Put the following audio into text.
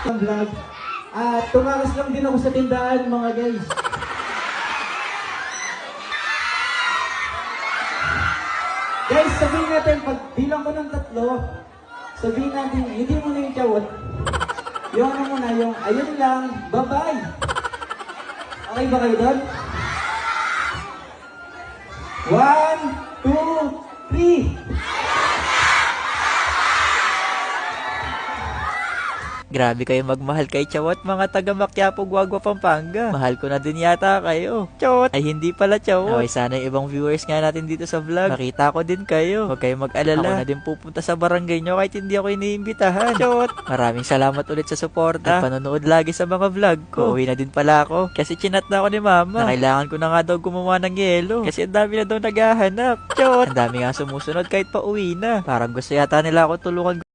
Ang vlog. At tumakas lang din ako sa tindahan mga guys. Guys, sabihin natin, pag bilang ko ng 3, sabihin natin, hindi mo na yung chawat. Yung ano muna, yung ayun lang, bye-bye. Okay ba kayo doon? 1, 2, 3. Grabe kayo magmahal kay Chawat, mga taga Maquiapo, Guagua, Pampanga. Mahal ko na din yata kayo. Chawat! Ay hindi pala Chawat. Okay, sana yung ibang viewers nga natin dito sa vlog. Makita ko din kayo. Huwag kayong mag-alala. Ako na din pupunta sa barangay nyo kahit hindi ako iniimbitahan. Chawat! Maraming salamat ulit sa suporta. At panonood lagi sa mga vlog ko. Uwi na din pala ako. Kasi chinat na ako ni mama. Na kailangan ko na nga daw gumawa ng yelo. Kasi ang dami na daw naghahanap. Chawat! Ang dami nga sumusunod kahit pa uwi na. Parang gusto yata nila ako tulungan